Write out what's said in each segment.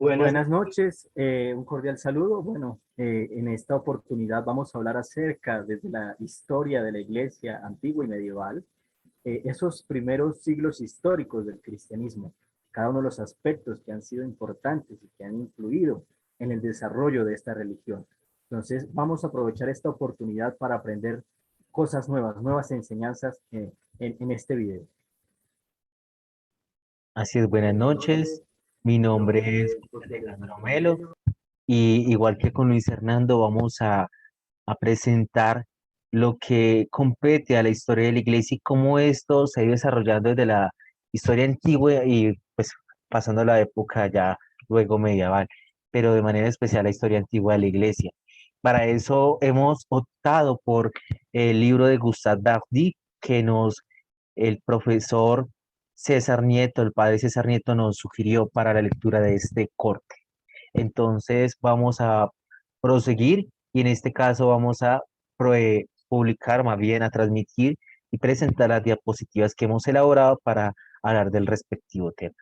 Buenas Buenas noches. noches, un cordial saludo. Bueno, en esta oportunidad vamos a hablar acerca desde la historia de la iglesia antigua y medieval, esos primeros siglos históricos del cristianismo, cada uno de los aspectos que han sido importantes y que han influido en el desarrollo de esta religión. Entonces, vamos a aprovechar esta oportunidad para aprender cosas nuevas, nuevas enseñanzas en este video. Así es, buenas noches. Mi nombre es José Alejandro Melo y igual que con Luis Hernando vamos a presentar lo que compete a la historia de la iglesia y cómo esto se ha ido desarrollando desde la historia antigua y pues pasando a la época ya luego medieval, pero de manera especial la historia antigua de la iglesia. Para eso hemos optado por el libro de Gustave Dardy el profesor César Nieto, el padre César Nieto nos sugirió para la lectura de este corte. Entonces vamos a proseguir y en este caso vamos a publicar, más bien a transmitir y presentar las diapositivas que hemos elaborado para hablar del respectivo tema.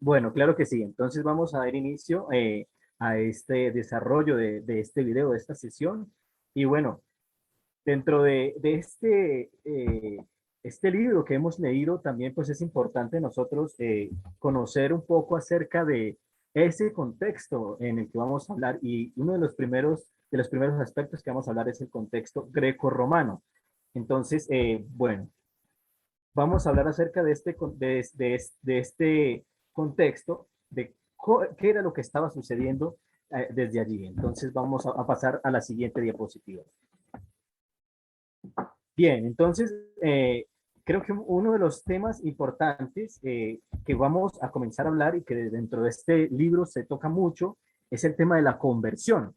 Bueno, claro que sí. Entonces vamos a dar inicio a este desarrollo de este video, de esta sesión. Y bueno, dentro de este libro que hemos leído, también pues es importante nosotros conocer un poco acerca de ese contexto en el que vamos a hablar. Y uno de los primeros aspectos que vamos a hablar es el contexto greco-romano. Entonces, bueno, vamos a hablar acerca de de este contexto, de qué era lo que estaba sucediendo desde allí. Entonces vamos a pasar a la siguiente diapositiva. Bien, entonces creo que uno de los temas importantes que vamos a comenzar a hablar y que dentro de este libro se toca mucho es el tema de la conversión.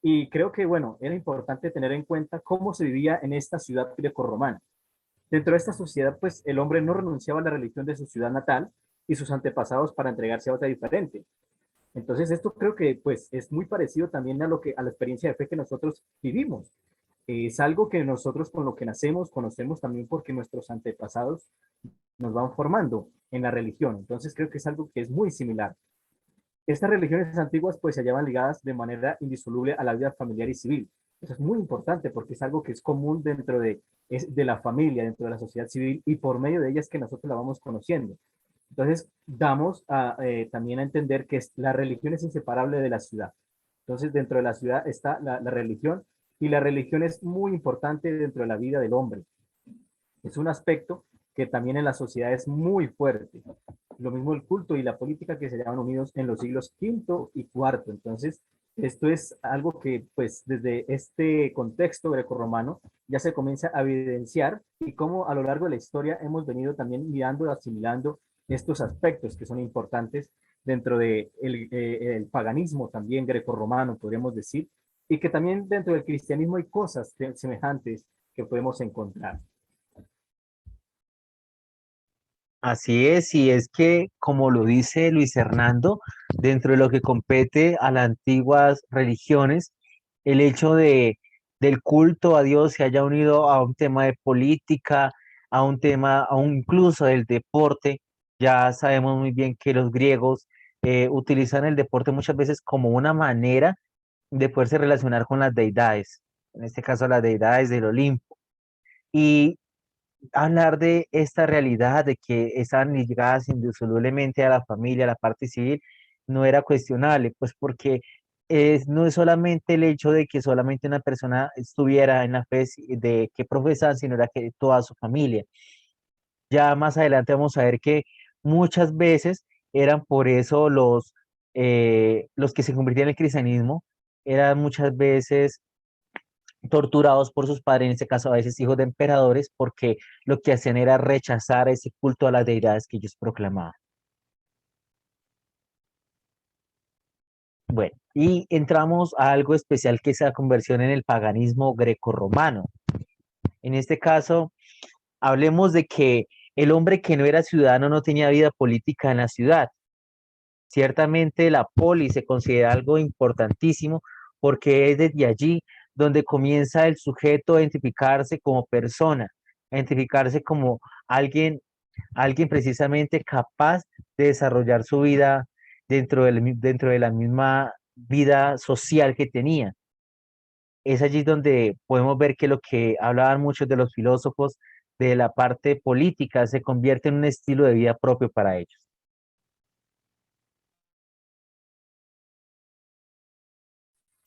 Y creo que, bueno, era importante tener en cuenta cómo se vivía en esta ciudad grecorromana. Dentro de esta sociedad, pues el hombre no renunciaba a la religión de su ciudad natal y sus antepasados para entregarse a otra diferente. Entonces, esto creo que pues es muy parecido también a la experiencia de fe que nosotros vivimos. Es algo que nosotros con lo que nacemos conocemos también porque nuestros antepasados nos van formando en la religión. Entonces, creo que es algo que es muy similar. Estas religiones antiguas pues se hallaban ligadas de manera indisoluble a la vida familiar y civil. Eso es muy importante porque es algo que es común de la familia, dentro de la sociedad civil y por medio de ellas que nosotros la vamos conociendo. Entonces, también a entender que la religión es inseparable de la ciudad. Entonces, dentro de la ciudad está la religión y la religión es muy importante dentro de la vida del hombre. Es un aspecto que también en la sociedad es muy fuerte. Lo mismo el culto y la política que se llaman unidos en los siglos quinto y cuarto. Entonces, esto es algo que, pues, desde este contexto grecorromano ya se comienza a evidenciar y cómo a lo largo de la historia hemos venido también mirando y asimilando estos aspectos que son importantes dentro de el paganismo también grecorromano, podríamos decir, y que también dentro del cristianismo hay cosas semejantes que podemos encontrar. Así es, y es que, como lo dice Luis Hernando, dentro de lo que compete a las antiguas religiones, el hecho del culto a Dios se haya unido a un tema de política, a un tema, incluso del deporte. Ya sabemos muy bien que los griegos utilizan el deporte muchas veces como una manera de poderse relacionar con las deidades, en este caso las deidades del Olimpo. Y hablar de esta realidad de que están ligadas indisolublemente a la familia, a la parte civil, no era cuestionable, pues porque no es solamente el hecho de que solamente una persona estuviera en la fe de que profesan, sino era que toda su familia. Ya más adelante vamos a ver que muchas veces eran por eso los que se convirtieron en el cristianismo, eran muchas veces torturados por sus padres, en este caso a veces hijos de emperadores, porque lo que hacían era rechazar ese culto a las deidades que ellos proclamaban. Bueno, y entramos a algo especial que es la conversión en el paganismo grecorromano. En este caso, hablemos de que el hombre que no era ciudadano no tenía vida política en la ciudad. Ciertamente la polis se considera algo importantísimo porque es desde allí donde comienza el sujeto a identificarse como persona, a identificarse como alguien, alguien precisamente capaz de desarrollar su vida dentro de la misma vida social que tenía. Es allí donde podemos ver que lo que hablaban muchos de los filósofos de la parte política se convierte en un estilo de vida propio para ellos.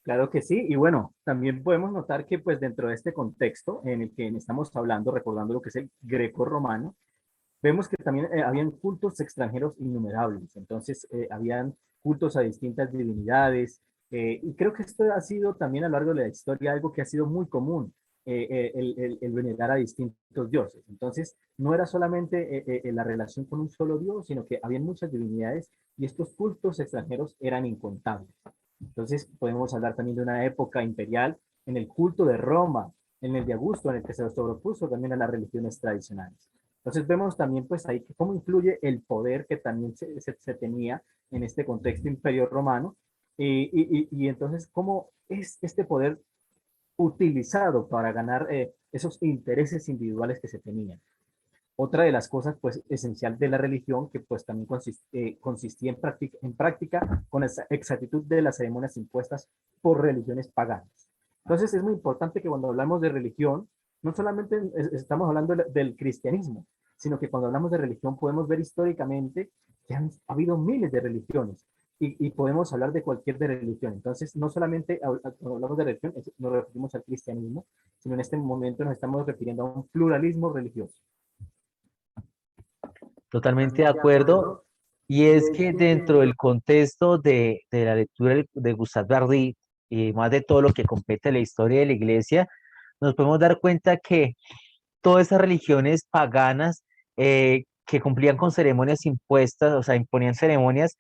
Claro que sí, y bueno, también podemos notar que pues dentro de este contexto en el que estamos hablando, recordando lo que es el greco-romano, vemos que también habían cultos extranjeros innumerables, entonces habían cultos a distintas divinidades, y creo que esto ha sido también a lo largo de la historia algo que ha sido muy común, el venerar a distintos dioses. Entonces, no era solamente la relación con un solo dios, sino que habían muchas divinidades y estos cultos extranjeros eran incontables. Entonces, podemos hablar también de una época imperial en el culto de Roma, en el de Augusto, en el que se sobrepuso también a las religiones tradicionales. Entonces vemos también pues ahí cómo influye el poder que también se tenía en este contexto imperio romano y entonces cómo es este poder utilizado para ganar esos intereses individuales que se tenían. Otra de las cosas pues esencial de la religión que pues también consistía en práctica con esa exactitud de las ceremonias impuestas por religiones paganas. Entonces es muy importante que cuando hablamos de religión, no solamente estamos hablando del cristianismo, sino que cuando hablamos de religión podemos ver históricamente que ha habido miles de religiones y podemos hablar de cualquier de religión. Entonces, no solamente cuando hablamos de religión nos referimos al cristianismo, sino en este momento nos estamos refiriendo a un pluralismo religioso. Totalmente de acuerdo. Y es que dentro del contexto de la lectura de Gustave Verdi y más de todo lo que compete a la historia de la iglesia, nos podemos dar cuenta que todas esas religiones paganas que cumplían con ceremonias impuestas, o sea, imponían ceremonias,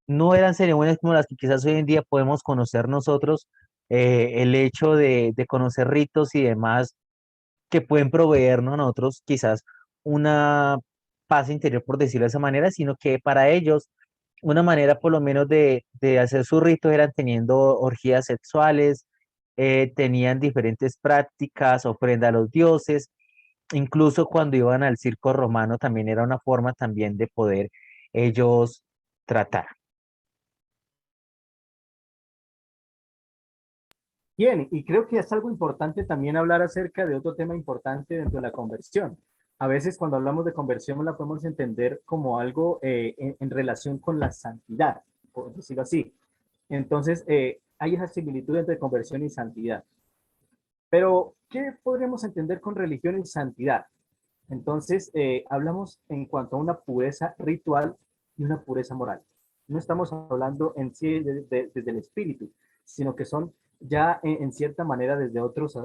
no eran ceremonias como las que quizás hoy en día podemos conocer nosotros, el hecho de conocer ritos y demás que pueden proveernos a nosotros quizás una paz interior, por decirlo de esa manera, sino que para ellos una manera por lo menos de hacer sus ritos eran teniendo orgías sexuales, tenían diferentes prácticas, ofrenda a los dioses, incluso cuando iban al circo romano también era una forma también de poder ellos tratar. Bien, y creo que es algo importante también hablar acerca de otro tema importante dentro de la conversión. A veces cuando hablamos de conversión la podemos entender como algo en relación con la santidad, por decirlo así. Entonces, hay esa similitud entre conversión y santidad. Pero, ¿qué podríamos entender con religión y santidad? Entonces, hablamos en cuanto a una pureza ritual y una pureza moral. No estamos hablando en sí desde el espíritu, sino que son ya en cierta manera desde otros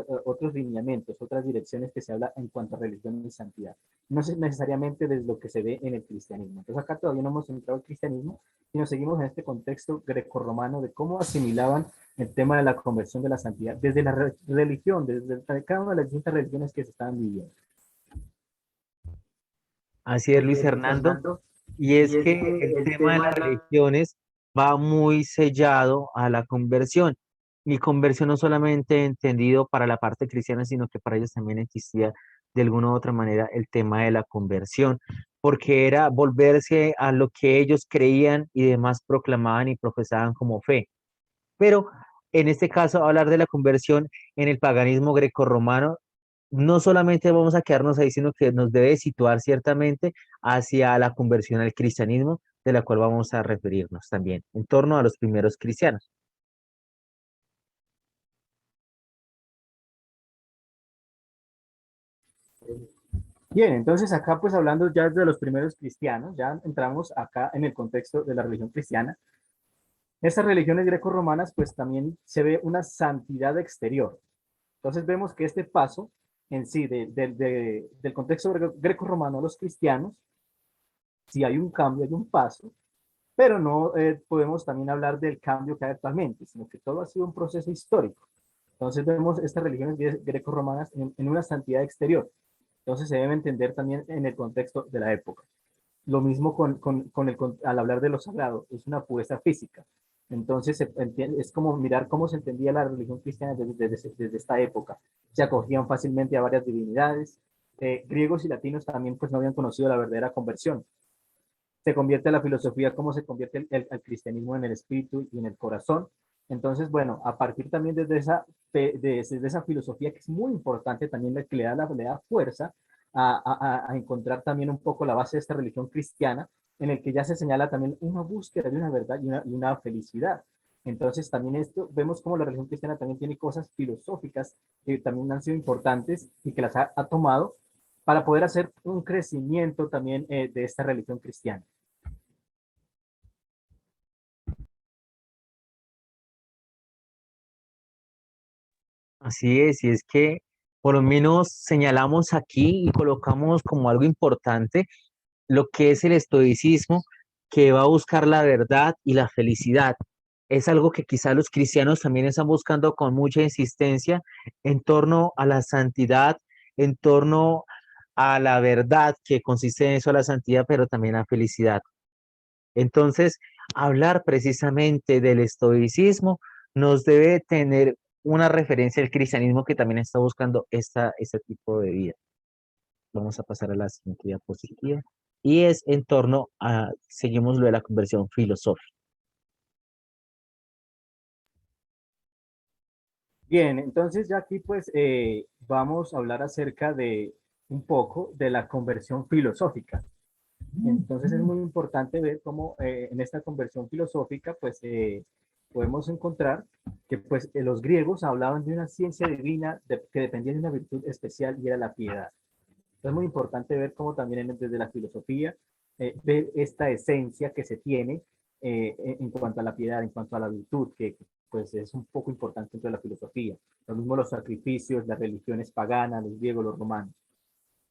lineamientos, otras direcciones que se habla en cuanto a religión y santidad. No es necesariamente desde lo que se ve en el cristianismo. Entonces acá todavía no hemos entrado al cristianismo, sino seguimos en este contexto grecorromano de cómo asimilaban el tema de la conversión de la santidad desde la religión, desde cada una de las distintas religiones que se estaban viviendo. Así es, Luis Hernando. Y es que el tema de las religiones va muy sellado a la conversión. Y conversión no solamente entendido para la parte cristiana, sino que para ellos también existía de alguna u otra manera el tema de la conversión, porque era volverse a lo que ellos creían y demás proclamaban y profesaban como fe. Pero en este caso, hablar de la conversión en el paganismo grecorromano, no solamente vamos a quedarnos ahí, sino que nos debe situar ciertamente hacia la conversión al cristianismo, de la cual vamos a referirnos también, en torno a los primeros cristianos. Bien, entonces acá pues hablando ya de los primeros cristianos, ya entramos acá en el contexto de la religión cristiana. Estas religiones greco-romanas pues también se ve una santidad exterior. Entonces vemos que este paso en sí del contexto greco-romano a los cristianos, sí hay un cambio, hay un paso, pero no podemos también hablar del cambio que hay actualmente, sino que todo ha sido un proceso histórico. Entonces vemos estas religiones greco-romanas en una santidad exterior. Entonces se debe entender también en el contexto de la época. Lo mismo al hablar de lo sagrado, es una pureza física. Entonces es como mirar cómo se entendía la religión cristiana desde esta época. Se acogían fácilmente a varias divinidades. Griegos y latinos también pues no habían conocido la verdadera conversión. Se convierte la filosofía como se convierte el cristianismo en el espíritu y en el corazón. Entonces, bueno, a partir también desde esa filosofía que es muy importante, también la que le da fuerza a encontrar también un poco la base de esta religión cristiana, en el que ya se señala también una búsqueda de una verdad y una felicidad. Entonces, también esto, vemos como la religión cristiana también tiene cosas filosóficas que también han sido importantes y que las ha tomado para poder hacer un crecimiento también de esta religión cristiana. Así es, y es que por lo menos señalamos aquí y colocamos como algo importante lo que es el estoicismo, que va a buscar la verdad y la felicidad. Es algo que quizá los cristianos también están buscando con mucha insistencia en torno a la santidad, en torno a la verdad, que consiste en eso, la santidad, pero también la felicidad. Entonces, hablar precisamente del estoicismo nos debe tener una referencia al cristianismo que también está buscando este tipo de vida. Vamos a pasar a la siguiente diapositiva. Y es en torno a, seguimos lo de la conversión filosófica. Bien, entonces ya aquí pues vamos a hablar acerca de un poco de la conversión filosófica. Entonces es muy importante ver cómo en esta conversión filosófica pues podemos encontrar que pues los griegos hablaban de una ciencia divina que dependía de una virtud especial y era la piedad. Es muy importante ver cómo también desde la filosofía, ver esta esencia que se tiene en cuanto a la piedad, en cuanto a la virtud, que pues es un poco importante dentro de la filosofía. Lo mismo los sacrificios, las religiones paganas, los griegos, los romanos.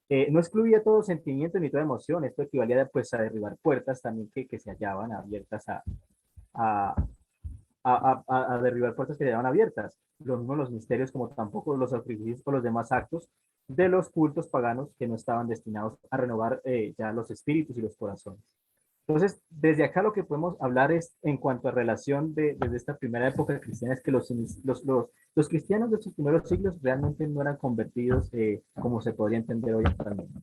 No excluía todo sentimiento ni toda emoción, esto equivalía pues a derribar puertas también que se hallaban abiertas a, a derribar puertas que quedaban abiertas. Lo mismo los misterios, como tampoco los sacrificios o los demás actos de los cultos paganos que no estaban destinados a renovar ya los espíritus y los corazones. Entonces, desde acá lo que podemos hablar es en cuanto a relación desde esta primera época cristiana, es que los cristianos de sus primeros siglos realmente no eran convertidos como se podría entender hoy actualmente.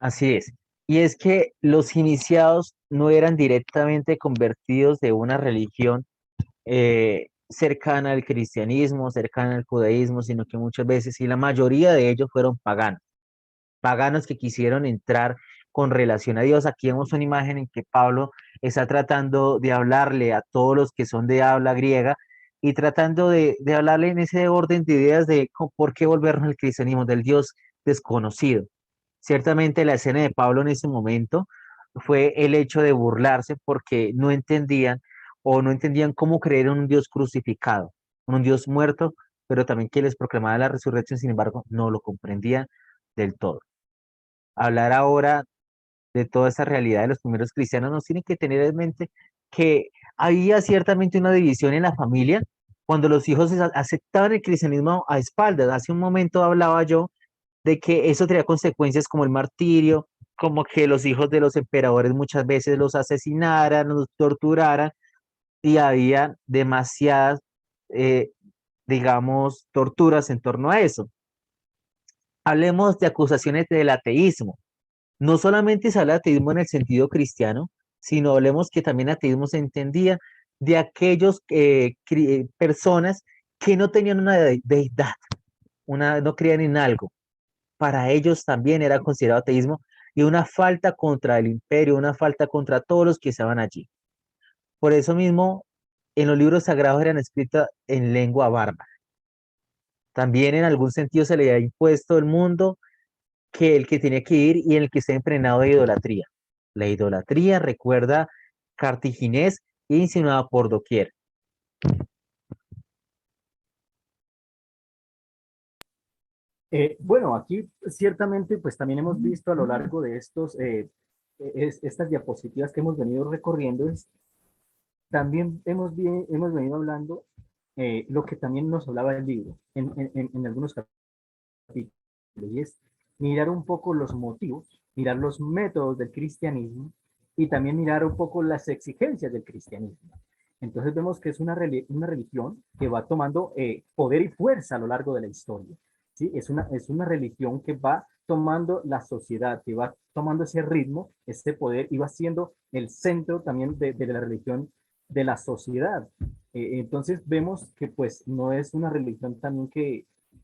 Así es. Y es que los iniciados no eran directamente convertidos de una religión cercana al cristianismo, cercana al judaísmo, sino que muchas veces, y la mayoría de ellos fueron paganos, paganos que quisieron entrar con relación a Dios. Aquí vemos una imagen en que Pablo está tratando de hablarle a todos los que son de habla griega y tratando de hablarle en ese orden de ideas de por qué volvernos al cristianismo, del Dios desconocido. Ciertamente la escena de Pablo en ese momento fue el hecho de burlarse porque no entendían o no entendían cómo creer en un Dios crucificado, un Dios muerto, pero también que les proclamaba la resurrección, sin embargo, no lo comprendían del todo. Hablar ahora de toda esa realidad de los primeros cristianos nos tiene que tener en mente que había ciertamente una división en la familia cuando los hijos aceptaban el cristianismo a espaldas. Hace un momento hablaba yo de que eso traía consecuencias como el martirio, como que los hijos de los emperadores muchas veces los asesinaran, los torturaran, y había demasiadas, eh, digamos, torturas en torno a eso. Hablemos de acusaciones del ateísmo. No solamente se habla de ateísmo en el sentido cristiano, sino hablemos que también ateísmo se entendía de aquellos personas que no tenían una deidad, no creían en algo. Para ellos también era considerado ateísmo y una falta contra el imperio, una falta contra todos los que estaban allí. Por eso mismo, en los libros sagrados eran escritos en lengua bárbara. También en algún sentido se le ha impuesto el mundo que el que tiene que ir y en el que está impregnado de idolatría. La idolatría recuerda cartaginés e insinuada por doquier. Bueno, aquí ciertamente pues también hemos visto a lo largo de estas diapositivas que hemos venido recorriendo, también hemos venido hablando lo que también nos hablaba el libro en algunos capítulos, y es mirar un poco los motivos, mirar los métodos del cristianismo y también mirar un poco las exigencias del cristianismo. Entonces vemos que es una religión que va tomando poder y fuerza a lo largo de la historia. ¿Sí? Es una religión que va tomando la sociedad, que va tomando ese ritmo, ese poder y va siendo el centro también de la religión de la sociedad. Entonces vemos que pues no es una religión también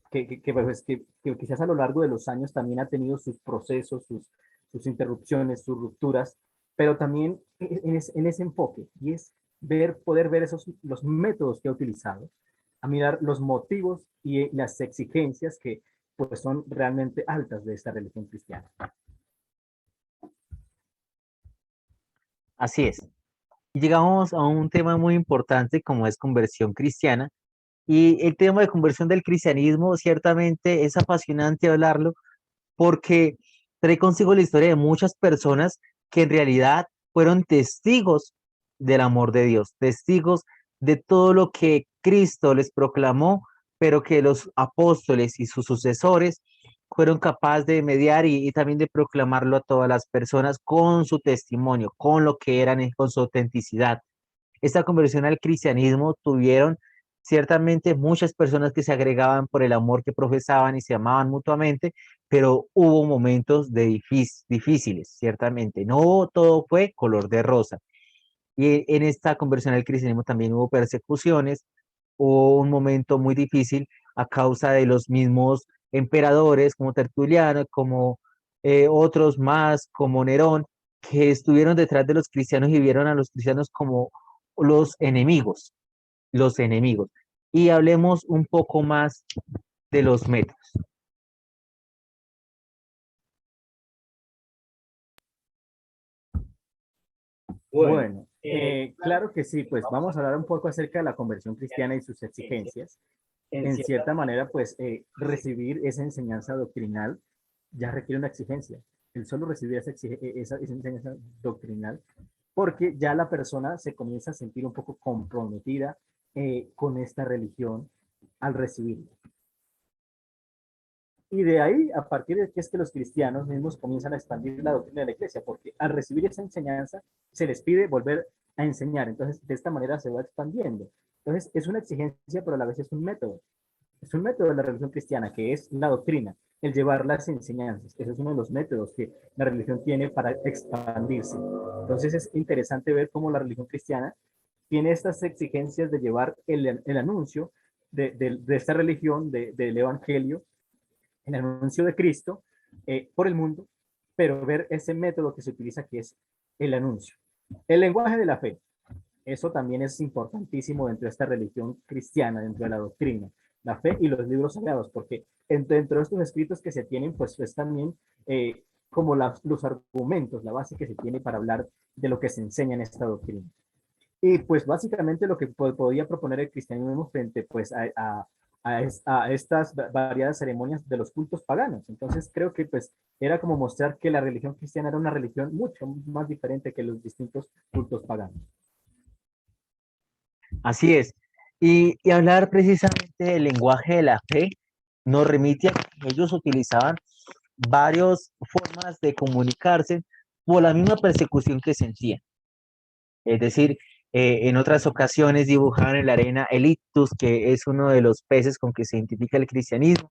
pues, que quizás a lo largo de los años también ha tenido sus procesos, sus interrupciones, sus rupturas, pero también en ese enfoque, y es poder ver los métodos que ha utilizado, a mirar los motivos y las exigencias que pues son realmente altas de esta religión cristiana. Así es. Y llegamos a un tema muy importante como es conversión cristiana. Y el tema de conversión del cristianismo ciertamente es apasionante hablarlo porque trae consigo la historia de muchas personas que en realidad fueron testigos del amor de Dios, testigos de todo lo que Cristo les proclamó, pero que los apóstoles y sus sucesores fueron capaces de mediar y también de proclamarlo a todas las personas con su testimonio, con lo que eran, con su autenticidad. Esta conversión al cristianismo tuvieron ciertamente muchas personas que se agregaban por el amor que profesaban y se amaban mutuamente, pero hubo momentos difíciles, ciertamente. No todo fue color de rosa. Y en esta conversión al cristianismo también hubo persecuciones, hubo un momento muy difícil a causa de los mismos emperadores como Tertuliano, como otros más, como Nerón, que estuvieron detrás de los cristianos y vieron a los cristianos como los enemigos, los enemigos. Y hablemos un poco más de los métodos. Bueno, claro que sí, pues vamos a hablar un poco acerca de la conversión cristiana y sus exigencias. En cierta manera, pues recibir esa enseñanza doctrinal ya requiere una exigencia. El solo recibir esa enseñanza doctrinal, porque ya la persona se comienza a sentir un poco comprometida con esta religión al recibirla. Y de ahí, a partir de que es que los cristianos mismos comienzan a expandir la doctrina de la iglesia, porque al recibir esa enseñanza se les pide volver a enseñar. Entonces, de esta manera se va expandiendo. Entonces, es una exigencia, pero a la vez es un método. Es un método de la religión cristiana, que es la doctrina, el llevar las enseñanzas. Ese es uno de los métodos que la religión tiene para expandirse. Entonces, es interesante ver cómo la religión cristiana tiene estas exigencias de llevar el anuncio de esta religión, del evangelio, el anuncio de Cristo por el mundo, pero ver ese método que se utiliza que es el anuncio. El lenguaje de la fe, eso también es importantísimo dentro de esta religión cristiana, dentro de la doctrina, la fe y los libros sagrados, porque dentro de estos escritos que se tienen, pues es también como los argumentos, la base que se tiene para hablar de lo que se enseña en esta doctrina. Y pues básicamente lo que podía proponer el cristianismo frente pues a estas variadas ceremonias de los cultos paganos. Entonces creo que pues era como mostrar que la religión cristiana era una religión mucho más diferente que los distintos cultos paganos. Así es. Y hablar precisamente del lenguaje de la fe nos remite a que ellos utilizaban varias formas de comunicarse por la misma persecución que sentían. Es decir, en otras ocasiones dibujaban en la arena el ictus, que es uno de los peces con que se identifica el cristianismo,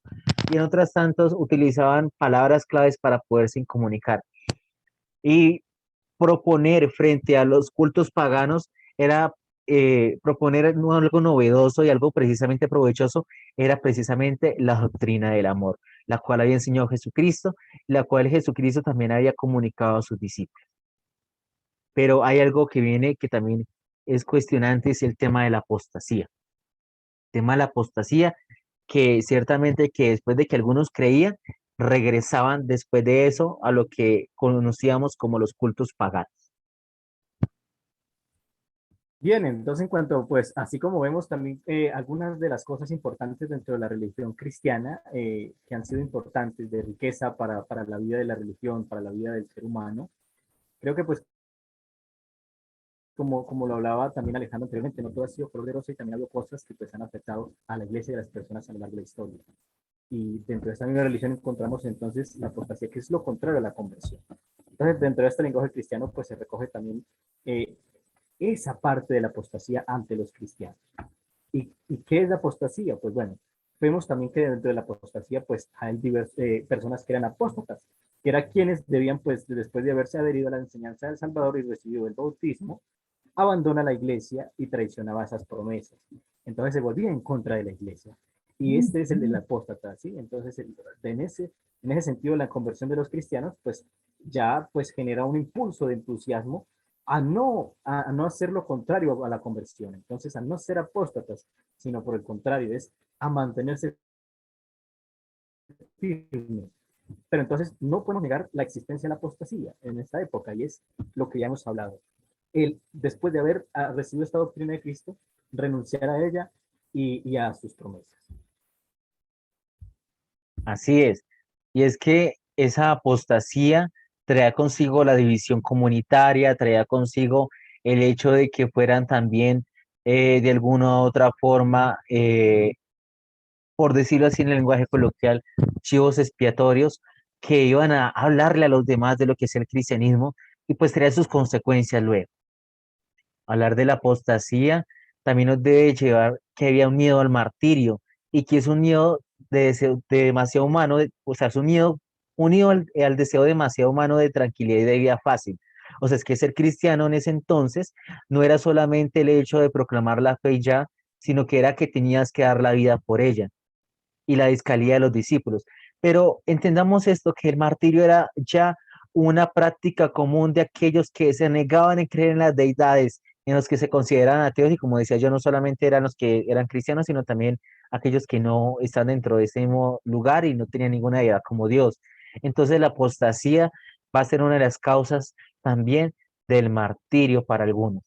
y en otras tantos utilizaban palabras claves para poderse comunicar. Y proponer frente a los cultos paganos era proponer algo novedoso y algo precisamente provechoso, era precisamente la doctrina del amor, la cual había enseñado Jesucristo, la cual Jesucristo también había comunicado a sus discípulos. Pero hay algo que viene que también es cuestionante, es el tema de la apostasía. El tema de la apostasía, que ciertamente que después de que algunos creían, regresaban después de eso a lo que conocíamos como los cultos paganos. Bien, entonces en cuanto, pues, así como vemos también algunas de las cosas importantes dentro de la religión cristiana que han sido importantes de riqueza para la vida de la religión, para la vida del ser humano, creo que pues como lo hablaba también Alejandro anteriormente, no todo ha sido poderoso y también ha habido cosas que pues han afectado a la iglesia y a las personas a lo largo de la historia. Y dentro de esta misma religión encontramos entonces la apostasía, que es lo contrario a la conversión. Entonces, dentro de este lenguaje cristiano, pues se recoge también eh, esa parte de la apostasía ante los cristianos. ¿Y qué es la apostasía? Pues bueno, vemos también que dentro de la apostasía, pues hay personas que eran apóstatas, que eran quienes debían, pues después de haberse adherido a la enseñanza del Salvador y recibido el bautismo, abandona la iglesia y traicionaba esas promesas. Entonces se volvía en contra de la iglesia. Y este es el del apóstata, ¿sí? Entonces, en ese sentido, la conversión de los cristianos, pues ya pues genera un impulso de entusiasmo a no hacer lo contrario a la conversión. Entonces, a no ser apóstatas, sino por el contrario, es a mantenerse firmes. Pero entonces no podemos negar la existencia de la apostasía en esta época, y es lo que ya hemos hablado. Él, después de haber recibido esta doctrina de Cristo, renunciar a ella y a sus promesas. Así es. Y es que esa apostasía traía consigo la división comunitaria, traía consigo el hecho de que fueran también de alguna u otra forma, por decirlo así en el lenguaje coloquial, chivos expiatorios que iban a hablarle a los demás de lo que es el cristianismo y pues traía sus consecuencias luego. Hablar de la apostasía también nos debe llevar que había un miedo al martirio y que es un miedo de demasiado humano, o sea, es un miedo unido al deseo demasiado humano de tranquilidad y de vida fácil. O sea, es que ser cristiano en ese entonces no era solamente el hecho de proclamar la fe y ya, sino que era que tenías que dar la vida por ella y la discalía de los discípulos. Pero entendamos esto, que el martirio era ya una práctica común de aquellos que se negaban en creer en las deidades, en los que se consideran ateos, y como decía yo, no solamente eran los que eran cristianos, sino también aquellos que no están dentro de ese mismo lugar y no tenían ninguna deidad como Dios. Entonces la apostasía va a ser una de las causas también del martirio para algunos,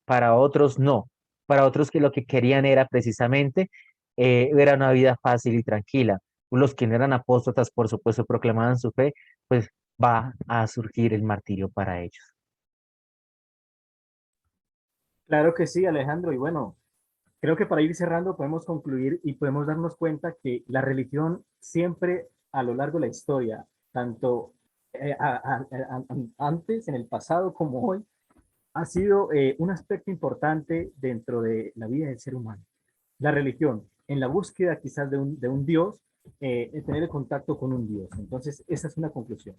para otros no, para otros que lo que querían era precisamente era una vida fácil y tranquila. Los que no eran apóstatas, por supuesto, proclamaban su fe, pues va a surgir el martirio para ellos. Claro que sí, Alejandro. Y bueno, creo que para ir cerrando podemos concluir y podemos darnos cuenta que la religión siempre a lo largo de la historia, tanto antes, en el pasado como hoy, ha sido un aspecto importante dentro de la vida del ser humano. La religión, en la búsqueda quizás de un Dios, tener el contacto con un Dios. Entonces, esa es una conclusión.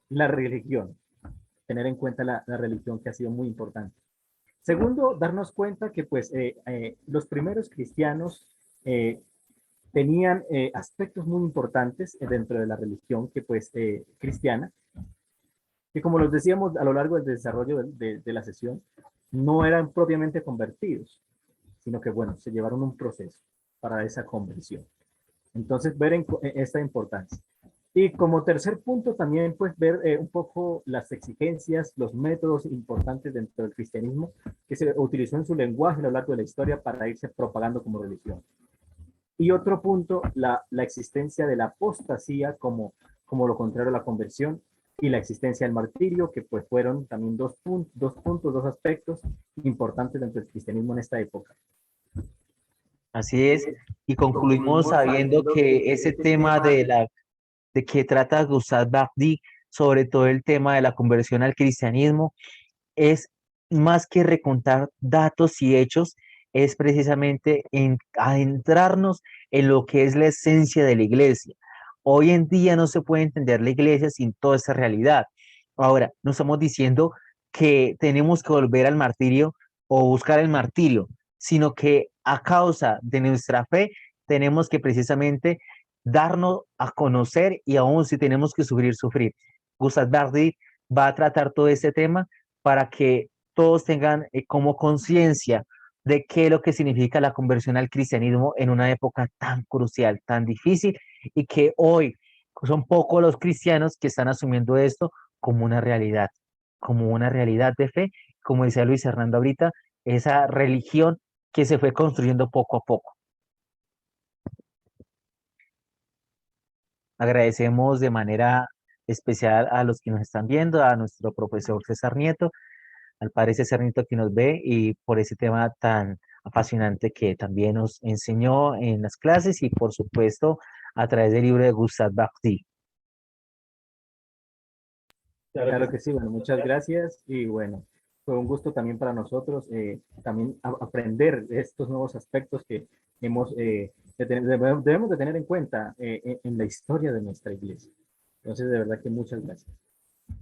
La religión, tener en cuenta la religión que ha sido muy importante. Segundo, darnos cuenta que pues los primeros cristianos tenían aspectos muy importantes dentro de la religión que pues cristiana, que como los decíamos a lo largo del desarrollo de la sesión, no eran propiamente convertidos, sino que bueno, se llevaron un proceso para esa conversión. Entonces, ver esta importancia. Y como tercer punto, también pues ver un poco las exigencias, los métodos importantes dentro del cristianismo que se utilizó en su lenguaje a lo largo de la historia para irse propagando como religión. Y otro punto, la existencia de la apostasía como lo contrario a la conversión y la existencia del martirio, que pues fueron también dos aspectos importantes dentro del cristianismo en esta época. Así es. Y concluimos sabiendo que ese tema de que trata Gustave Bardi, sobre todo el tema de la conversión al cristianismo, es más que recontar datos y hechos, es precisamente en adentrarnos en lo que es la esencia de la iglesia. Hoy en día no se puede entender la iglesia sin toda esa realidad. Ahora, no estamos diciendo que tenemos que volver al martirio o buscar el martirio, sino que a causa de nuestra fe tenemos que precisamente darnos a conocer y aún si tenemos que sufrir, sufrir. Gustave Bardi va a tratar todo este tema para que todos tengan como conciencia de qué es lo que significa la conversión al cristianismo en una época tan crucial, tan difícil, y que hoy son pocos los cristianos que están asumiendo esto como una realidad de fe, como decía Luis Hernando ahorita, esa religión que se fue construyendo poco a poco. Agradecemos de manera especial a los que nos están viendo, a nuestro profesor César Nieto, al padre César Nito que nos ve y por ese tema tan apasionante que también nos enseñó en las clases y por supuesto a través del libro de Gustave Barthy. Claro que sí, bueno, muchas gracias y bueno, fue un gusto también para nosotros también aprender estos nuevos aspectos que hemos, debemos de tener en cuenta en la historia de nuestra iglesia. Entonces, de verdad que muchas gracias.